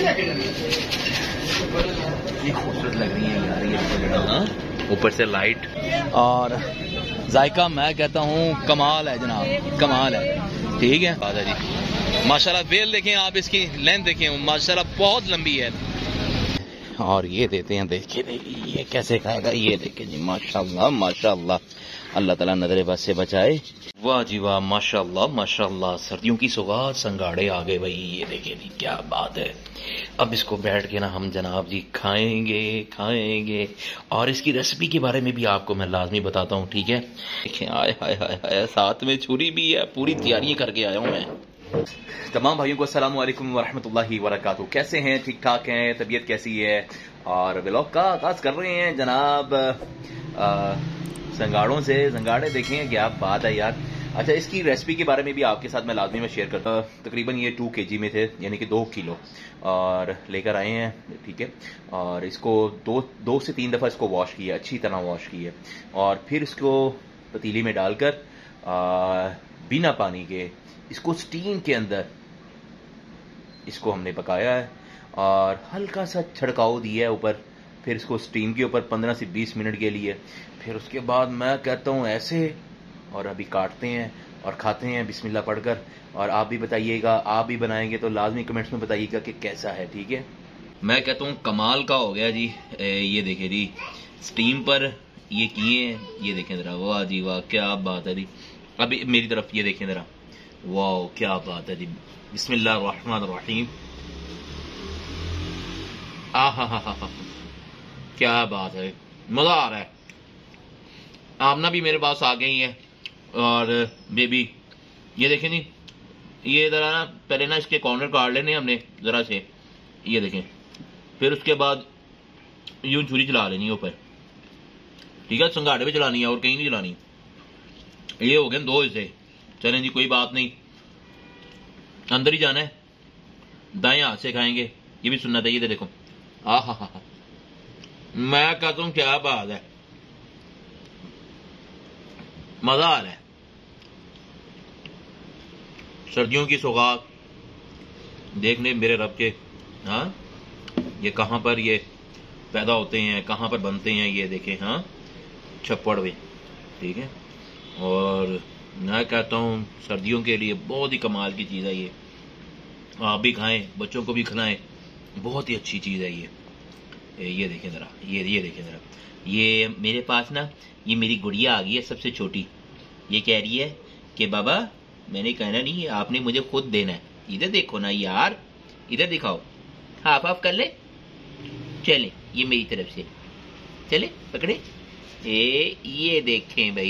ये खूबसूरत लग रही है यार ये ऊपर से लाइट और जायका मैं कहता हूँ कमाल है जनाब, कमाल है। ठीक है आजा जी, माशाल्लाह बेल देखें आप, इसकी लेंथ देखें माशाल्लाह बहुत लंबी है। और ये देते हैं, देखिए ये कैसे खाएगा, ये देखें जी माशाल्लाह माशाल्लाह, अल्लाह ताला नजर बस से बचाए। वाह जी वाह, माशाल्लाह माशाल्लाह, सर्दियों की सौगात संगाड़े आ गए भाई, ये देखिए जी क्या बात है। अब इसको बैठ के ना हम जनाब जी खाएंगे खाएंगे, और इसकी रेसिपी के बारे में भी आपको मैं लाजमी बताता हूँ। ठीक है, देखें आए हाय हाय हाय, साथ में छुरी भी है, पूरी तैयारियां करके आया हूँ मैं। तमाम भाइयों को अस्सलाम वालेकुम वरहमतुल्लाहि वबरकातुहू। कैसे हैं, ठीक ठाक हैं, तबीयत कैसी है? और व्लॉग का आगाज कर रहे हैं जनाब संगाड़ों से। संगाड़े देखें क्या बात है यार। अच्छा, इसकी रेसिपी के बारे में भी आपके साथ मैं लाजमी में शेयर करता। तकरीबन ये 2 kg में थे, यानी कि 2 किलो, और लेकर आए हैं। ठीक है, और इसको दो से 3 दफ़ा इसको वॉश किया, अच्छी तरह वॉश किया, और फिर इसको पतीली में डालकर बिना पानी के इसको स्टीम के अंदर इसको हमने पकाया है, और हल्का सा छिड़काव दिया है ऊपर। फिर इसको स्टीम के ऊपर 15 से 20 मिनट के लिए, फिर उसके बाद मैं कहता हूँ ऐसे, और अभी काटते हैं और खाते हैं बिस्मिल्लाह पढ़कर। और आप भी बताइएगा, आप भी बनाएंगे तो लाजमी कमेंट्स में बताइएगा कि कैसा है। ठीक है, मैं कहता हूँ कमाल का हो गया जी। ये देखें जी, स्टीम पर ये किए हैं, ये देखें जरा, वाह जी वाह क्या बात है जी। अभी मेरी तरफ ये देखें जरा, वाह क्या बात है जी। बिस्मिल्लाह रहमान रहीम, हा, क्या बात है, मजा आ रहा है। आमना भी मेरे पास आ गई है, और बेबी ये देखें जी, ये जरा ना पहले ना इसके कॉर्नर काट लेने हमने जरा से, ये देखें, फिर उसके बाद यूं छुरी चला लेनी है ऊपर। ठीक है, संगाड़े पे चलानी है और कहीं नहीं चलानी। ये हो गए 2 हिस्से, चलें जी कोई बात नहीं, अंदर ही जाना है, दाएं हाथ से खाएंगे, ये भी सुनना चाहिए। देखो हा, मैं कहता हूं क्या बात है, मजा आ रहा है। सर्दियों की सौगात देखने मेरे रब के, हाँ ये कहां पर ये पैदा होते हैं, कहां पर बनते हैं, ये देखें, हाँ छप्पड़ में। ठीक है, और मैं कहता हूं सर्दियों के लिए बहुत ही कमाल की चीज है ये। आप भी खाएं, बच्चों को भी खिलाएं, बहुत ही अच्छी चीज है ये देखें जरा, ये देखें जरा, ये मेरे पास ना ये मेरी गुड़िया आ गई है सबसे छोटी। ये कह रही है कि बाबा मैंने कहना नहीं है, आपने मुझे खुद देना है। इधर देखो ना यार, इधर दिखाओ, हाफ हाफ कर ले, चले ये मेरी तरफ से, चले पकड़े, ये देखें भाई,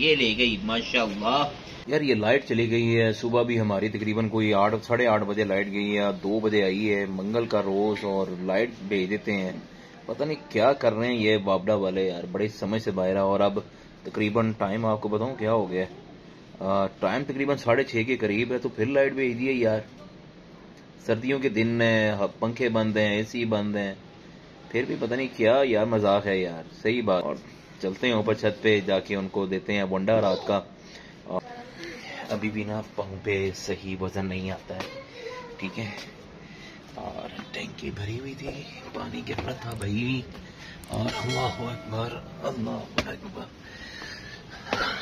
ये ले गई माशाल्लाह। यार ये लाइट चली गई है, सुबह भी हमारी तकरीबन कोई 8 साढ़े 8 बजे लाइट गई है, 2 बजे आई है, मंगल का रोज, और लाइट भेज देते हैं। पता नहीं क्या कर रहे हैं ये बाबडा वाले यार, बड़े समझ से बाहर है। और अब तकरीबन टाइम आपको बताऊं क्या हो गया, टाइम तकरीबन 6:30 के करीब है, तो फिर लाइट भेज दी है यार। सर्दियों के दिन है, पंखे बंद हैं, एसी बंद हैं, फिर भी पता नहीं क्या यार मजाक है यार, सही बात। और चलते हैं ऊपर छत पे जाके उनको देते हैं वंडा रात का। और अभी भी ना पाँव पे सही वजन नहीं आता है। ठीक है, और टैंकी भरी हुई थी, पानी गिर था भाई, और अल्लाह अकबर अल्लाह अकबर,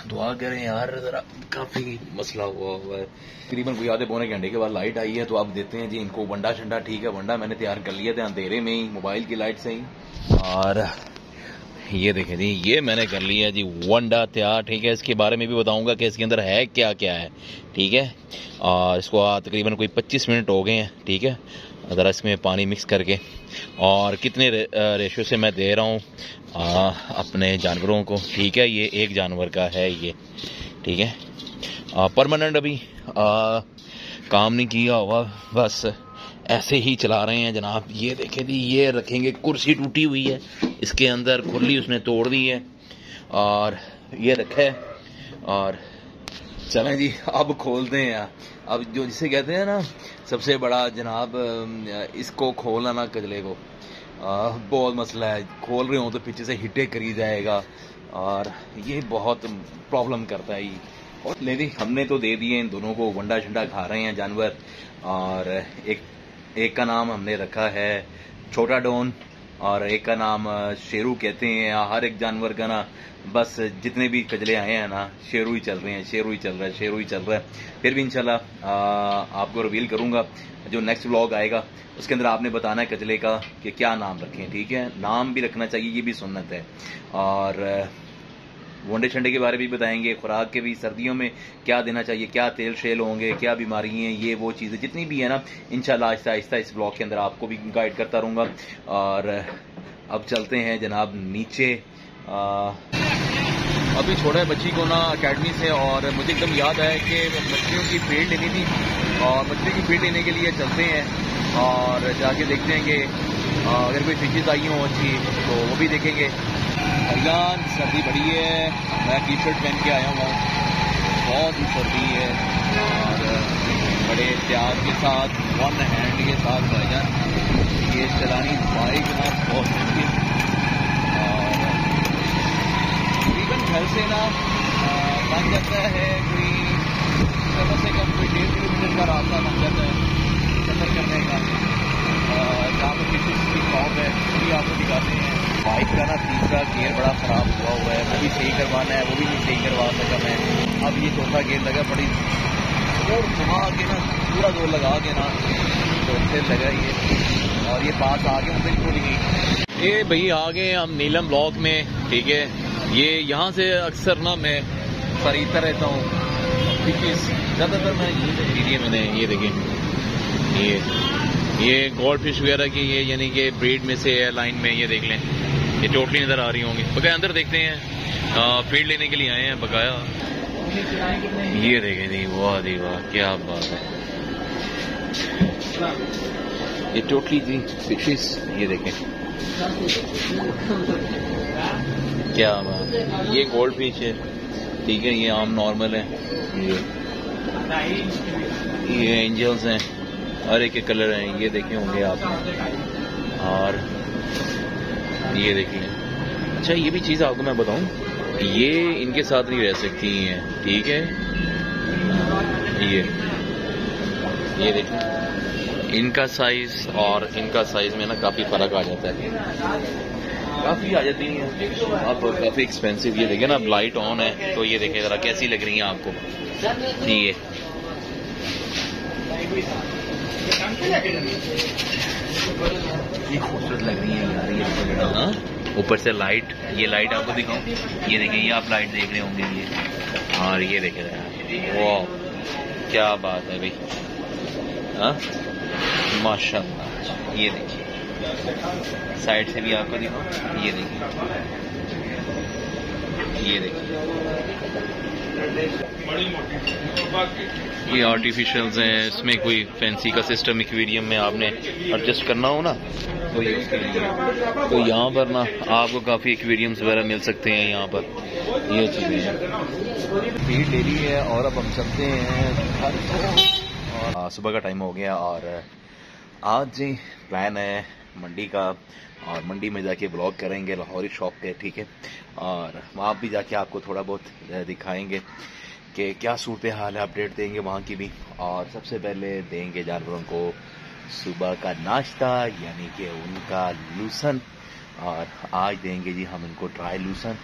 दुआ करें यार, जरा काफी मसला हुआ है। तकरीबन कोई आधे पौने घंटे के बाद लाइट आई है, तो अब देते हैं जी इनको वंडा शंडा। ठीक है, वंडा मैंने तैयार कर लिया था अंधेरे में ही, मोबाइल की लाइट से ही। और ये देखें जी, ये मैंने कर लिया जी वंडा तैयार। ठीक है, इसके बारे में भी बताऊंगा कि इसके अंदर है क्या क्या है। ठीक है, और इसको तकरीबन कोई 25 मिनट हो गए हैं। ठीक है, ज़रा इसमें पानी मिक्स करके, और कितने रेशो से मैं दे रहा हूँ अपने जानवरों को। ठीक है, ये एक जानवर का है ये। ठीक है, परमानेंट अभी काम नहीं किया होगा, बस ऐसे ही चला रहे हैं जनाब। ये देखें जी, ये रखेंगे, कुर्सी टूटी हुई है, इसके अंदर खुली उसने तोड़ दी है, और ये रखा है। और चलें जी अब खोलते हैं। अब जो जिसे कहते हैं ना सबसे बड़ा जनाब, इसको खोलना ना कजले को, बहुत मसला है। खोल रहे हो तो पीछे से हिटे करी जाएगा, और ये बहुत प्रॉब्लम करता है ये। और लेकिन हमने तो दे दिए इन दोनों को, वंडा शंडा खा रहे हैं जानवर। और एक एक का नाम हमने रखा है छोटा डॉन और एक का नाम शेरू कहते हैं। हर एक जानवर का ना बस जितने भी कजले आए हैं ना शेरू ही चल रहे हैं, शेरू ही चल रहा है, शेरू ही चल रहा है। फिर भी इंशाल्लाह आपको रिवील करूंगा जो नेक्स्ट व्लॉग आएगा उसके अंदर आपने बताना है कजले का कि क्या नाम रखें, ठीक है। नाम भी रखना चाहिए, ये भी सुन्नत है। और वनडे शंडे के बारे में भी बताएंगे, खुराक के भी, सर्दियों में क्या देना चाहिए, क्या तेल शेल होंगे, क्या बीमारी हैं, ये वो चीज़ें जितनी भी है ना इंशाल्लाह आहिस्ता आहिस्ता इस ब्लॉग के अंदर आपको भी गाइड करता रहूँगा। और अब चलते हैं जनाब नीचे। अभी छोड़ा है बच्ची को ना अकेडमी से और मुझे एकदम याद आया कि मछलियों की फीड लेनी थी और मछली की फीड लेने के लिए चलते हैं और जाके देखते हैं कि अगर कोई फिशेज आई हों अच्छी तो वो भी देखेंगे। अजान सर्दी बड़ी है, मैं टी शर्ट पहन के आया हुआ हूँ, बहुत ही सर्दी है और बड़े एहतियात के साथ वन हैंड के साथ भाईजान ये चलानी बाइक ना बहुत मुश्किल। और तकरीबन घर से ना बन जाता है कोई कम से कम कोई 1.5 किलोमीटर का रास्ता बन जाता है सफर करने का। जहाँ पर फिशेज की शॉप है वो भी आपको दिखाते हैं। बाइक का ना तीसरा गियर बड़ा ख़राब हुआ है, वो भी सही करवाना है, वो भी नहीं सही करवा सका मैं। अब ये चौथा गियर लगा बड़ी और घुमा के ना पूरा जोर लगा के ना तो फिर लगा ये और ये पास आ गए बिल्कुल ही। ये भाई आ गए हम नीलम ब्लॉक में, ठीक है। ये यहाँ से अक्सर ना मैं खरीदता रहता हूँ क्योंकि ज़्यादातर मैं यही खरीदी है मैंने। ये देखें ये गोल्ड फिश वगैरह की ये यानी कि ब्रीड में से लाइन में ये देख लें, ये टोटली नज़र आ रही होंगी। बकाया अंदर देखते हैं, फीड लेने के लिए आए हैं बकाया। ये देखें जी, वाह दी वाह, क्या बात है। ये टोटली जी फिशेस, ये देखें क्या बात है। ये गोल्ड फिश है, ठीक है, ये आम नॉर्मल है, ये एंजल्स हैं, हर एक के कलर हैं, ये देखे होंगे आपने। और ये देखिए, अच्छा ये भी चीज़ आपको मैं बताऊं, ये इनके साथ नहीं रह सकती हैं, ठीक है। ये देखिए इनका साइज और इनका साइज में ना काफ़ी फ़र्क आ जाता है, काफ़ी आ जाती हैं आप, काफ़ी एक्सपेंसिव। ये देखिए ना लाइट ऑन है तो ये देखें ज़रा कैसी लग रही है आपको, ठीक है। ये खूबसूरत लग रही है यार ये, हाँ ऊपर से लाइट, ये लाइट आपको दिखाऊं, ये देखिए, ये आप लाइट देख रहे होंगे ये, और ये देखे यार, वाह क्या बात है भाई, हाँ माशाल्लाह। ये देखिए साइड से भी आपको दिखाऊं, ये देखिए, ये देखिए ये आर्टिफिशियल्स हैं, इसमें कोई फैंसी का सिस्टम एक्वेरियम में आपने एडजस्ट करना हो ना तो ये उसके लिए, तो यहाँ पर ना आपको काफ़ी एक्वेरियम्स वगैरह मिल सकते हैं यहाँ पर, ये चीज़ें हैं। फीड ले ली है और अब हम चलते हैं घर को, और सुबह का टाइम हो गया और आज जी प्लान है मंडी का, और मंडी में जाके ब्लॉग करेंगे लाहौरी शॉप पे, ठीक है। और वहाँ भी जाके आपको थोड़ा बहुत दिखाएंगे कि क्या सूरत हाल है, अपडेट देंगे वहाँ की भी। और सबसे पहले देंगे जानवरों को सुबह का नाश्ता यानी कि उनका लूसन, और आज देंगे जी हम इनको ड्राई लूसन।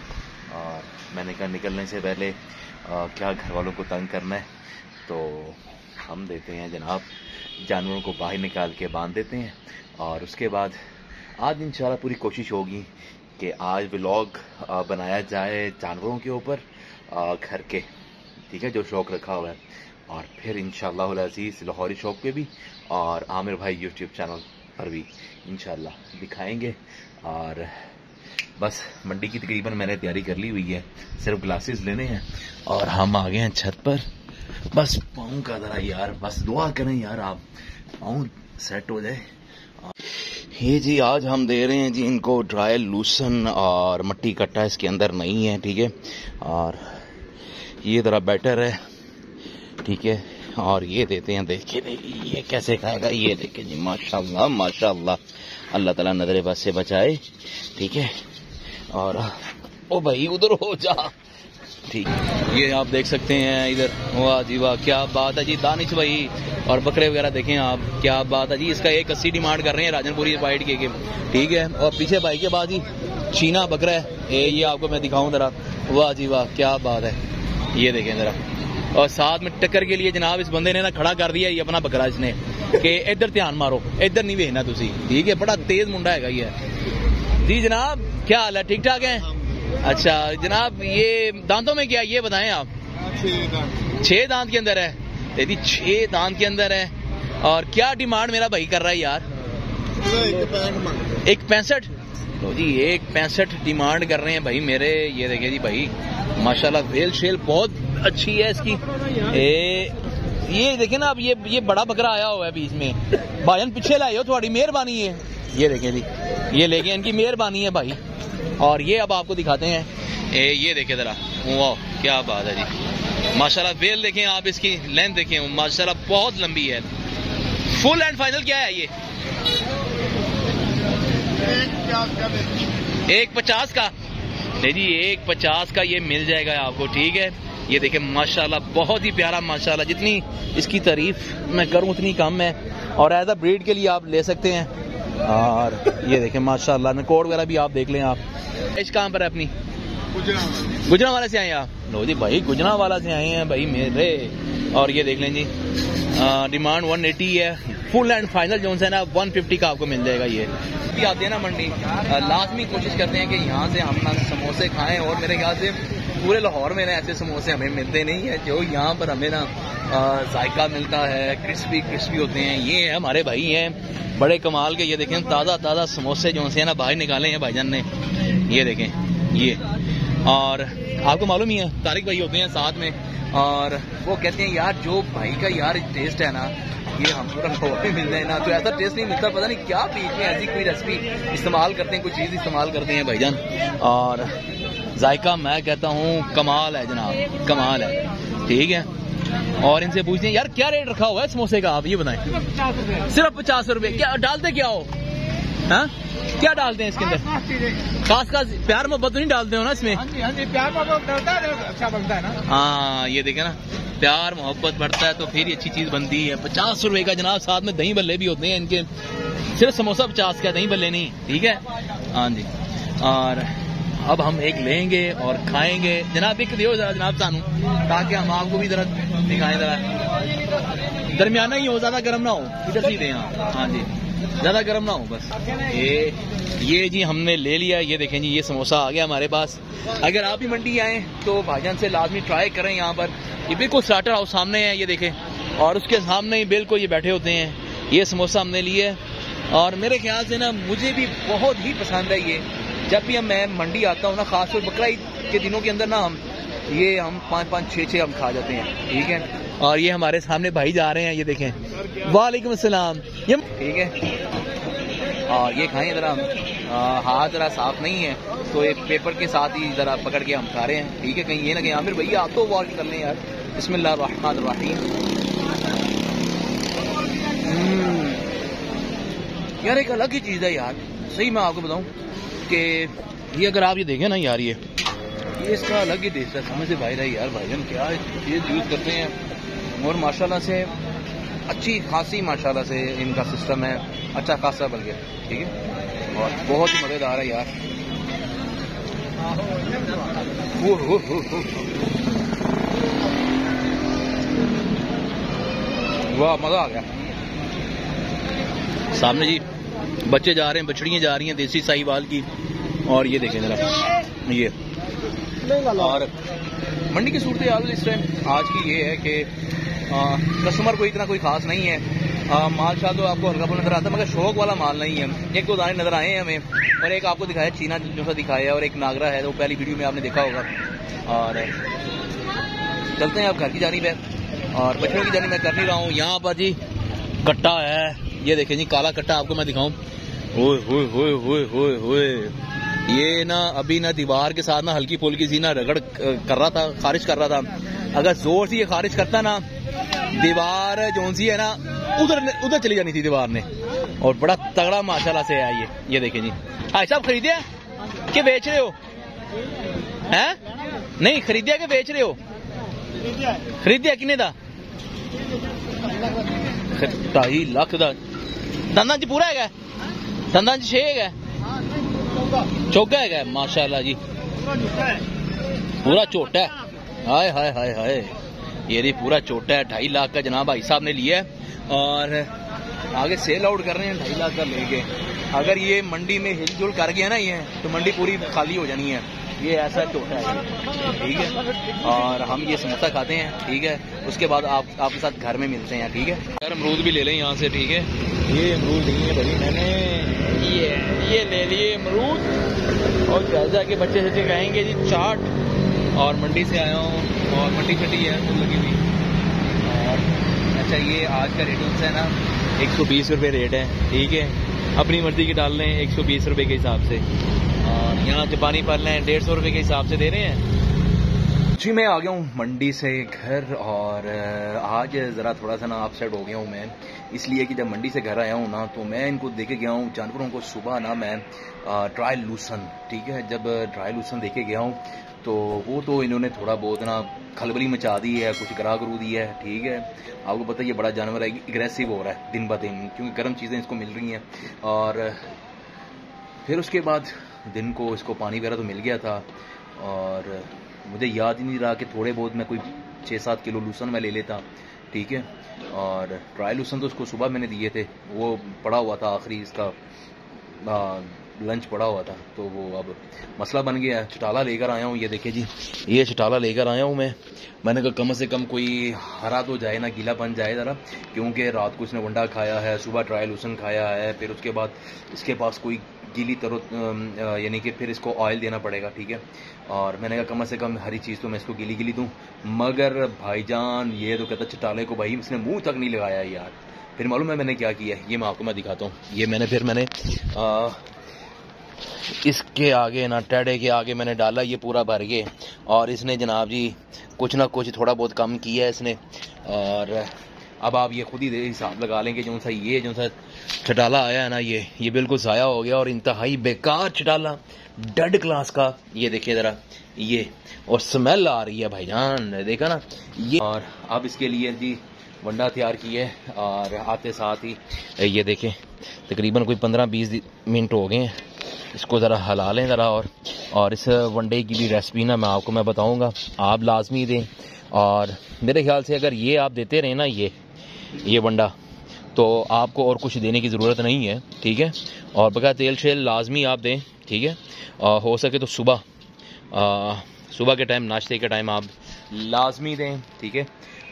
और मैंने कहा निकलने से पहले क्या घर वालों को तंग करना है तो हम देते हैं जनाब, जानवरों को बाहर निकाल के बांध देते हैं। और उसके बाद आज इंशाल्लाह पूरी कोशिश होगी कि आज व्लॉग बनाया जाए जानवरों के ऊपर, घर के, ठीक है, जो शौक़ रखा हुआ है। और फिर इंशाअल्लाह अज़ीज़ लाहौरी शौक़ पे भी और आमिर भाई यूट्यूब चैनल पर भी इंशाअल्लाह दिखाएंगे। और बस मंडी की तकरीबन मैंने तैयारी कर ली हुई है, सिर्फ ग्लासेस लेने हैं और हम आ गए हैं छत पर। बस पाँव का ज़रा यार, बस दुआ करें यार आप पाँव सेट हो जाए। ये जी आज हम दे रहे हैं जी इनको ड्राई लूसन, और मट्टी कट्टा इसके अंदर नहीं है, ठीक है। और ये ज़रा बेटर है, ठीक है। और ये देते हैं, देखिए ये कैसे खाएगा, ये देखिए जी माशाल्लाह माशाल्लाह, अल्लाह ताला नजर बस से बचाए, ठीक है। और ओ भाई उधर हो जा, ठीक, ये आप देख सकते हैं इधर, वाह जी वाह, क्या बात है जी। दानिश भाई और बकरे वगैरह देखें आप, क्या बात है जी। इसका 180 डिमांड कर रहे हैं राजनपुरी वाइट के, ठीक है। और पीछे भाई के बाद ही चीना बकरा है, ये आपको मैं दिखाऊं जरा, वाह जी वाह, क्या बात है। ये देखें जरा, और साथ में टक्कर के लिए जनाब इस बंदे ने ना खड़ा कर दिया ये अपना बकरा इसने, कि इधर ध्यान मारो, इधर नहीं वेखना तुसी, ठीक है। बड़ा तेज मुंडा है ये जी। जनाब क्या हाल है, ठीक ठाक है? अच्छा जनाब, ये दांतों में क्या ये बताएं आप? 6 दांत के अंदर है, यदि 6 दांत के अंदर है। और क्या डिमांड मेरा भाई कर रहा है यार? 165। लो जी, 165 डिमांड कर रहे हैं भाई मेरे। ये देखिए जी भाई, माशाल्लाह वेल शेल बहुत अच्छी है इसकी। ये देखें ना आप, ये बड़ा बकरा आया हुआ है बीच में, भाईजान पीछे लाए हो, थोड़ी मेहरबानी है। ये देखें जी, ये लेके इनकी मेहरबानी है भाई। और ये अब आपको दिखाते हैं, ये देखें जरा, वाह क्या बात है जी, माशाल्लाह वेल देखें आप, इसकी लेंथ देखें माशाल्लाह बहुत लंबी है। फुल एंड फाइनल क्या है ये? 150 का? नहीं जी, 150 का ये मिल जाएगा आपको, ठीक है। ये देखें माशाल्लाह बहुत ही प्यारा, माशाल्लाह जितनी इसकी तारीफ मैं करूं उतनी कम है। और एज अ ब्रीड के लिए आप ले सकते हैं। और ये देखें माशाल्लाह, नकोड़ वगैरह भी आप देख लें आप। इस कहाँ पर है अपनी? गुजरांवाला से आए हैं आप? लो जी भाई, गुजरांवाला से आए हैं भाई मेरे। और ये देख लें जी, डिमांड 180 है, फुल एंड फाइनल जो है ना 150 का आपको मिल जाएगा। ये भी आते हैं ना मंडी, लाजमी कोशिश करते हैं कि यहाँ से हम ना समोसे खाएं। और मेरे ख्याल से पूरे लाहौर में ना ऐसे समोसे हमें मिलते नहीं है जो यहाँ पर हमें ना जायका मिलता है, क्रिस्पी क्रिस्पी होते हैं। ये हमारे भाई हैं बड़े कमाल के। ये देखें ताज़ा ताज़ा समोसे जो है ना बाहर निकाले हैं भाईजान ने, ये देखें ये। और आपको मालूम ही है तारिक भाई होते हैं साथ में, और वो कहते हैं यार जो भाई का यार टेस्ट है ना, ये हम पूरा लाहौर में मिल जाए ना तो ऐसा टेस्ट नहीं मिलता। पता नहीं क्या बीच में ऐसी कोई रेसिपी इस्तेमाल करते हैं, कोई चीज़ इस्तेमाल करते हैं भाईजान। और जायका मैं कहता हूँ कमाल है जनाब, कमाल है, ठीक है। और इनसे पूछते हैं यार क्या रेट रखा हुआ है समोसे का, आप ये बताएं। सिर्फ 50 रुपए। क्या डालते क्या हो? हाँ क्या डालते हैं इसके अंदर? खास प्यार मोहब्बत तो नहीं डालते हो ना इसमें? प्यार मोहब्बत बढ़ता है, अच्छा बनता है ना। हाँ ये देखे ना, प्यार मोहब्बत बढ़ता है तो फिर ये अच्छी चीज बनती है। 50 रुपए का जनाब, साथ में दही बल्ले भी होते हैं इनके। सिर्फ समोसा 50 का, दही बल्ले नहीं, ठीक है। हाँ जी। और अब हम एक लेंगे और खाएंगे। जनाब एक दियो जरा जनाब सानू, ताकि हम आपको भी जरा दिखाएं, जरा दरमियाना ही हो, ज्यादा गर्म ना हो, इधर सीधे। हाँ जी, ज्यादा गर्म ना हो बस। ये जी हमने ले लिया। ये देखें जी, ये समोसा आ गया हमारे पास। अगर आप भी मंडी आए तो भाईजान से लाजमी ट्राई करें। यहाँ पर ये बिल्कुल स्टार्टर हाउस सामने है, ये देखें, और उसके सामने ही बिल्कुल ये बैठे होते हैं। ये समोसा हमने लिए और मेरे ख्याल से ना मुझे भी बहुत ही पसंद है ये। जब भी मैं मंडी आता हूँ ना, खासतौर बकरा ईद के दिनों के अंदर ना, हम 5-5, 6-6 हम खा जाते हैं, ठीक है। और ये हमारे सामने भाई जा रहे हैं, ये देखें, वालेकुम अस्सलाम, ये ठीक है। और ये खाएं जरा, हाथ जरा साफ नहीं है तो एक पेपर के साथ ही जरा पकड़ के हम खा रहे हैं, ठीक है। कहीं ये ना कहीं आमिर भैया आप तो वॉश कर लें यार। बिस्मिल्लाह रहमान रहीम। यार एक अलग ही चीज़ है यार, सही मैं आपको बताऊं कि ये अगर आप ये देखें ना यार, ये इसका अलग ही टेस्ट है, समझ से बाहर है यार। भाईजान क्या चीज़ यूज़ करते हैं, और माशाल्लाह से अच्छी खासी माशाल्लाह से इनका सिस्टम है, अच्छा खासा बल्कि, ठीक है। और बहुत ही मज़ेदार है यार। वाह मज़ा आ गया। सामने जी बच्चे जा रहे हैं, बछड़ियाँ जा रही हैं देसी साहिवाल की। और ये देखें जरा, ये और मंडी की सूरत हाल इस टाइम आज की ये है कि कस्टमर को इतना कोई खास नहीं है। माल शायद तो आपको हल्का फुल्का नजर आता है, मगर शौक वाला माल नहीं है। एक दो दाने नजर आए हैं हमें, और एक आपको दिखाया चीना जो सा दिखाया है, और एक नागरा है, तो पहली वीडियो में आपने देखा होगा। और चलते हैं आप घर की जानिब है, और बच्चों की जानिब मैं कर नहीं रहा हूँ। यहाँ पर जी कट्टा है, ये देखें जी, काला कट्टा आपको मैं दिखाऊं। ओए होए होए होए होए होए, ये ना अभी ना दीवार के साथ ना हल्की फुल्की सी ना रगड़ कर रहा था, खारिज कर रहा था। अगर जोर से ये खारिज करता ना, दीवार जोन सी है ना उधर चली जानी थी दीवार ने। और बड़ा तगड़ा माशाल्लाह से है ये देखें जी। भाई साहब खरीदे कि बेच रहे हो हैं? नहीं खरीदिया के बेच रहे हो? खरीदिया किने दा? 2.5 लाख दा। दंदां च पूरा है? दंदां च 6 है? चौगा है माशाल्लाह जी, पूरा छोटा है। हाय हाय हाय हाय, ये भी पूरा छोटा है। 2.5 लाख का जनाब भाई साहब ने लिया है और आगे सेल आउट कर रहे हैं 2.5 लाख का लेके। अगर ये मंडी में हिलजुल कर गया ना ये, तो मंडी पूरी खाली हो जानी है। ये ऐसा छोटा है, ठीक है। और हम ये समोसा खाते हैं, ठीक है। उसके बाद आपके साथ घर में मिलते हैं, ठीक है। अगर अमरूद भी ले लें यहाँ से, ठीक है। ये अमरूद नहीं है भाई, मैंने ये ले लिए अमरूद और जैसा के बच्चे सच्चे खाएंगे जी चाट। और मंडी से आया हूँ और मंडी छटी है फुल लगी हुई। और अच्छा ये आज का रेट उनसे है ना 120 रुपये रेट है, ठीक है। अपनी मर्जी की डाल लें 120 रुपये के हिसाब से। और यहाँ से पानी पर लें 150 रुपये के हिसाब से दे रहे हैं जी। मैं आ गया हूँ मंडी से घर और आज ज़रा थोड़ा सा ना अपसेट हो गया हूँ मैं, इसलिए कि जब मंडी से घर आया हूँ ना तो मैं इनको देके गया हूँ जानवरों को। सुबह ना मैं ट्रायल लूसन, ठीक है, जब ट्रायल लूसन देके गया हूँ तो वो तो इन्होंने थोड़ा बहुत ना खलबली मचा दी है, कुछ करा करू दी है, ठीक है। आपको पता है ये बड़ा जानवर है, एग्रेसिव हो रहा है दिन ब दिन, क्योंकि गर्म चीज़ें इसको मिल रही हैं। और फिर उसके बाद दिन को इसको पानी वगैरह तो मिल गया था और मुझे याद ही नहीं रहा कि थोड़े बहुत मैं कोई 6-7 किलो लूसन मैं ले लेता, ठीक है। और ट्रायल लूसन तो उसको सुबह मैंने दिए थे, वो पड़ा हुआ था, आखिरी इसका लंच पड़ा हुआ था, तो वो अब मसला बन गया है। चटाला लेकर आया हूँ, ये देखिए जी, ये चटाला लेकर आया हूँ मैंने कहा कम से कम कोई हरा तो जाए ना, गीला बन जाए ज़रा, क्योंकि रात को इसने वंडा खाया है, सुबह ट्रायल लूसन खाया है, फिर उसके बाद इसके पास कोई गीली तरो यानी कि फिर इसको ऑयल देना पड़ेगा, ठीक है। और मैंने कहा कम से कम हरी चीज़ तो मैं इसको गीली गीली दूँ, मगर भाईजान ये तो कहता चटाले को भाई इसने मुँह तक नहीं लगाया यार। फिर मालूम है मैंने क्या किया है, ये मैं आपको दिखाता हूँ। ये मैंने इसके आगे ना टेढ़े के आगे मैंने डाला, ये पूरा भर गए और इसने जनाब जी कुछ ना कुछ थोड़ा बहुत कम किया है इसने। और अब आप ये खुद ही हिसाब लगा लेंगे, जो सा चटाला आया है ना ये बिल्कुल ज़ाया हो गया और इंतहाई बेकार चटाला, डेड क्लास का। ये देखिए ज़रा ये, और स्मेल आ रही है भाईजान, देखा ना ये। और अब इसके लिए जी वंडा तैयार किए और आते साथ ही ये देखें तकरीबन कोई 15-20 मिनट हो गए हैं। इसको ज़रा हला लें ज़रा, और इस वनडे की भी रेसिपी ना मैं बताऊंगा, आप लाजमी दें। और मेरे ख्याल से अगर ये आप देते रहें ना ये वंडा, तो आपको और कुछ देने की ज़रूरत नहीं है, ठीक है। और बगैर तेल शेल लाजमी आप दें, ठीक है। हो सके तो सुबह के टाइम, नाश्ते के टाइम आप लाजमी दें, ठीक है।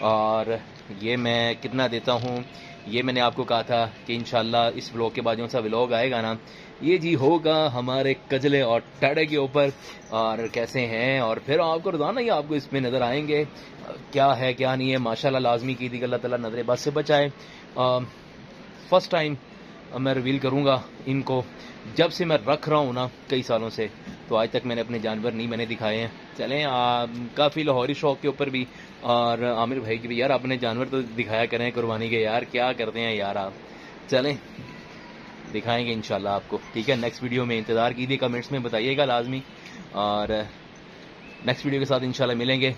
और ये मैं कितना देता हूँ ये मैंने आपको कहा था कि इंशाल्लाह इस व्लॉग के बाद जो सा व्लॉग आएगा ना, ये जी होगा हमारे कजले और टाड़े के ऊपर और कैसे हैं, और फिर आपको रोजाना ही आपको इसमें नज़र आएंगे क्या है क्या नहीं है। माशाल्लाह लाजमी की थी, अल्लाह ताला नजर बस से बचाए। फर्स्ट टाइम मैं रिवील करूँगा इनको, जब से मैं रख रहा हूँ ना कई सालों से, तो आज तक मैंने अपने जानवर नहीं मैंने दिखाए हैं। चलें काफ़ी लाहौरी शौक के ऊपर भी, और आमिर भाई की भी, यार अपने जानवर तो दिखाया करें कुर्बानी के, यार क्या करते हैं यार आप। चलें दिखाएंगे इंशाल्लाह आपको, ठीक है। नेक्स्ट वीडियो में इंतज़ार कीजिए, कमेंट्स में बताइएगा लाजमी, और नेक्स्ट वीडियो के साथ इंशाल्लाह मिलेंगे।